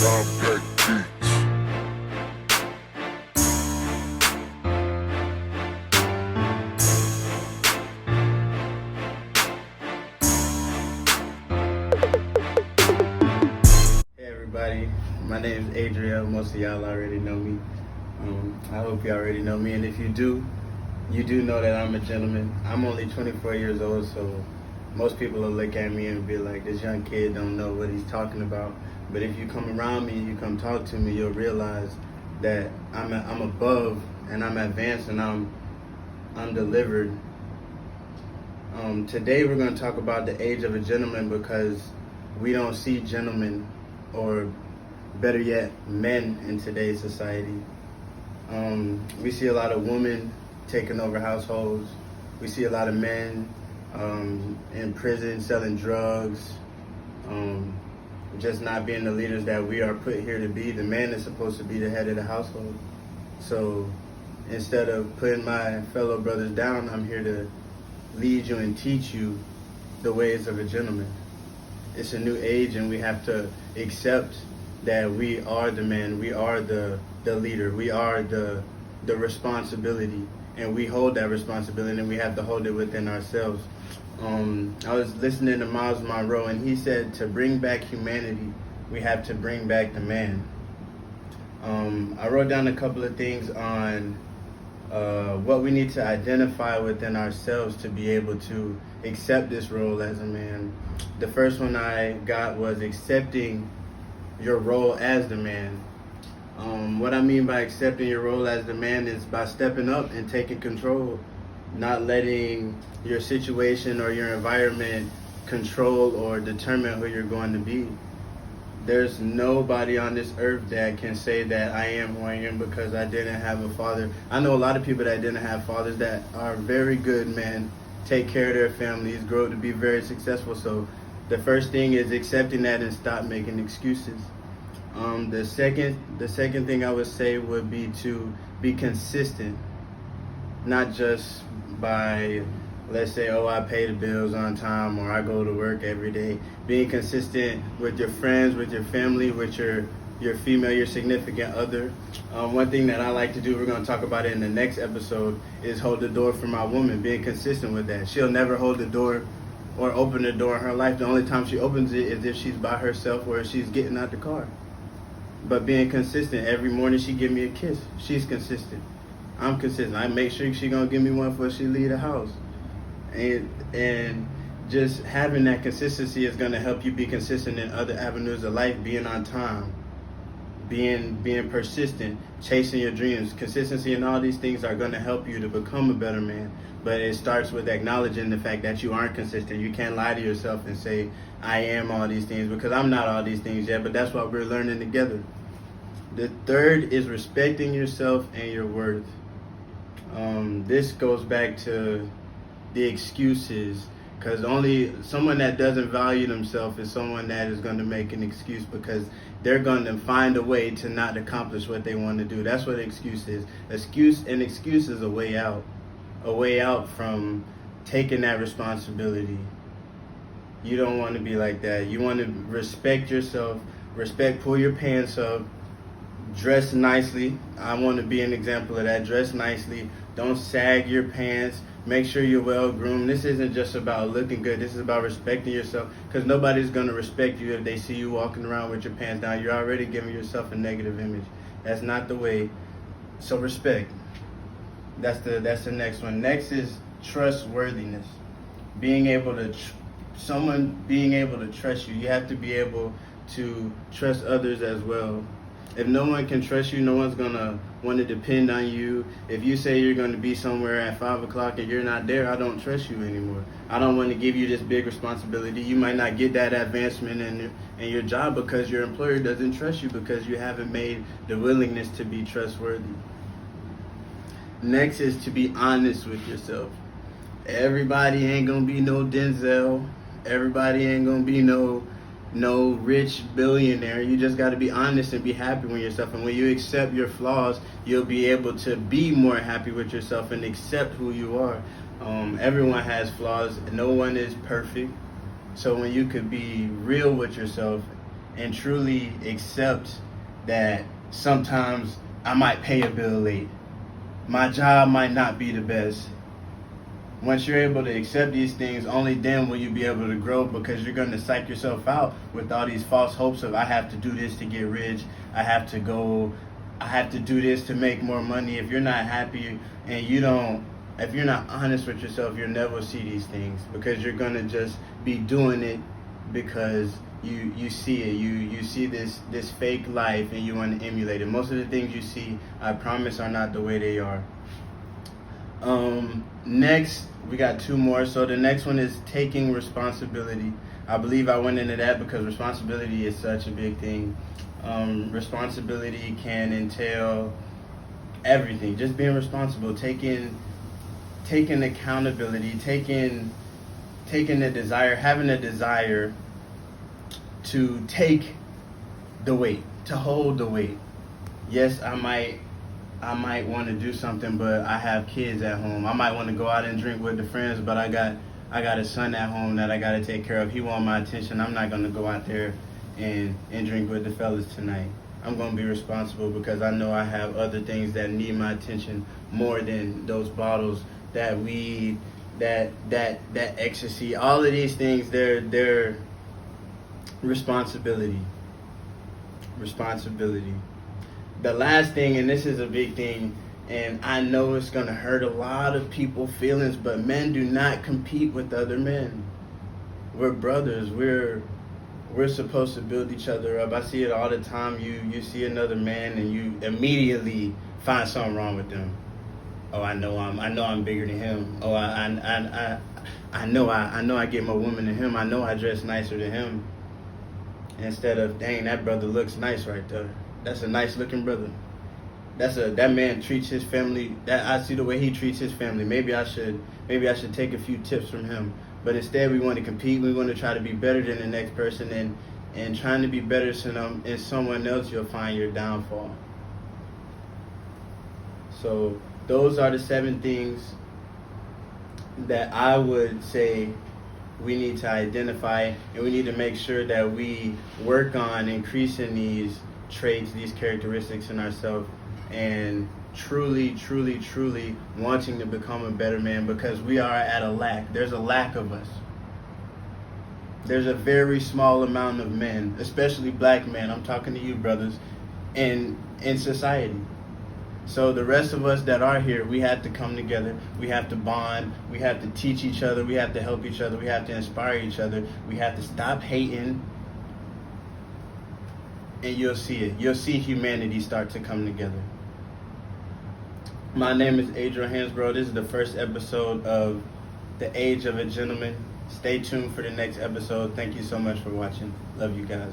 Compact Beats. Hey everybody, my name is Adriel. Most of y'all already know me. I hope you already know me, and if you do, you do know that I'm a gentleman. I'm only 24 years old, so most people will look at me and be like, this young kid don't know what he's talking about. But if you come around me and you come talk to me, you'll realize that I'm above and I'm advanced and I'm delivered. Today we're going to talk about the age of a gentleman because we don't see gentlemen, or better yet, men in today's society. We see a lot of women taking over households. We see a lot of men in prison selling drugs, just not being the leaders that we are put here to be. The man is supposed to be the head of the household. So instead of putting my fellow brothers down, I'm here to lead you and teach you the ways of a gentleman. It's a new age, and we have to accept that we are the man, we are the leader, we are the responsibility, and we hold that responsibility, and we have to hold it within ourselves. I was listening to Miles Monroe, and he said to bring back humanity, we have to bring back the man. I wrote down a couple of things on what we need to identify within ourselves to be able to accept this role as a man. The first one I got was accepting your role as the man. What I mean by accepting your role as the man is by stepping up and taking control, not letting your situation or your environment control or determine who you're going to be. There's nobody on this earth that can say that I am who I am because I didn't have a father. I know a lot of people that didn't have fathers that are very good men, take care of their families, grow up to be very successful. So the first thing is accepting that and stop making excuses. The second thing I would say would be to be consistent, not just by, let's say, oh, I pay the bills on time or I go to work every day. Being consistent with your friends, with your family, with your female, your significant other. One thing that I like to do, we're going to talk about it in the next episode, is hold the door for my woman, being consistent with that. She'll never hold the door or open the door in her life. The only time she opens it is if she's by herself or if she's getting out the car. But being consistent, every morning she give me a kiss. She's consistent. I'm consistent. I make sure she gonna give me one before she leave the house. And just having that consistency is gonna help you be consistent in other avenues of life, being on time, being persistent, chasing your dreams. Consistency and all these things are gonna help you to become a better man. But it starts with acknowledging the fact that you aren't consistent. You can't lie to yourself and say, I am all these things, because I'm not all these things yet, but that's what we're learning together. The third is respecting yourself and your worth. This goes back to the excuses, because only someone that doesn't value themselves is someone that is going to make an excuse because they're going to find a way to not accomplish what they want to do. That's what an excuse is. An excuse is a way out from taking that responsibility. You don't want to be like that. You want to respect yourself, pull your pants up, dress nicely. I want to be an example of that. Dress nicely. Don't sag your pants. Make sure you're well groomed. This isn't just about looking good. This is about respecting yourself, because nobody's going to respect you if they see you walking around with your pants down. You're already giving yourself a negative image. That's not the way. So respect. That's the next one. Next is trustworthiness. Being able to being able to trust you. You have to be able to trust others as well. If no one can trust you, no one's gonna want to depend on you. If you say you're gonna be somewhere at 5 o'clock and you're not there, I don't trust you anymore. I don't want to give you this big responsibility. You might not get that advancement in your job because your employer doesn't trust you, because you haven't made the willingness to be trustworthy. Next is to be honest with yourself. Everybody ain't gonna be no Denzel. Everybody ain't gonna be no rich billionaire. You just got to be honest and be happy with yourself. And when you accept your flaws, you'll be able to be more happy with yourself and accept who you are. Everyone has flaws. No one is perfect. So when you could be real with yourself and truly accept that sometimes I might pay a bill late. My job might not be the best. Once you're able to accept these things, only then will you be able to grow, because you're going to psych yourself out with all these false hopes of, I have to do this to get rich. I have to do this to make more money. If you're not happy and if you're not honest with yourself, you'll never see these things, because you're going to just be doing it because you see it. You see this fake life and you want to emulate it. Most of the things you see, I promise, are not the way they are. Next, we got two more. So the next one is taking responsibility. I believe I went into that because responsibility is such a big thing. Responsibility can entail everything. Just being responsible, taking accountability, taking the desire, having a desire to take the weight, to hold the weight. Yes, I might want to do something, but I have kids at home. I might want to go out and drink with the friends, but I got a son at home that I got to take care of. He wants my attention. I'm not going to go out there and drink with the fellas tonight. I'm going to be responsible because I know I have other things that need my attention more than those bottles, that weed, that ecstasy. All of these things, they're responsibility. The last thing, and this is a big thing, and I know it's going to hurt a lot of people's feelings, but men do not compete with other men. We're brothers. We're supposed to build each other up. I see it all the time. You see another man and you immediately find something wrong with them. Oh, I know I'm bigger than him. Oh, I know I get more women than him. I know I dress nicer than him. Instead of, dang, that brother looks nice right there. That's a nice looking brother. That man treats his family. That I see the way he treats his family. Maybe I should take a few tips from him. But instead, we want to compete. We want to try to be better than the next person, and trying to be better than someone else, you'll find your downfall. So those are the 7 things that I would say we need to identify, and we need to make sure that we work on increasing these traits, these characteristics in ourselves, and truly wanting to become a better man, because we are at a lack. There's a lack of us. There's a very small amount of men, especially black men, I'm talking to you brothers, in society. So the rest of us that are here, we have to come together. We have to bond. We have to teach each other. We have to help each other. We have to inspire each other. We have to stop hating. And you'll see it. You'll see humanity start to come together. My name is Adriel Hansbrough. This is the first episode of The Age of a Gentleman. Stay tuned for the next episode. Thank you so much for watching. Love you guys.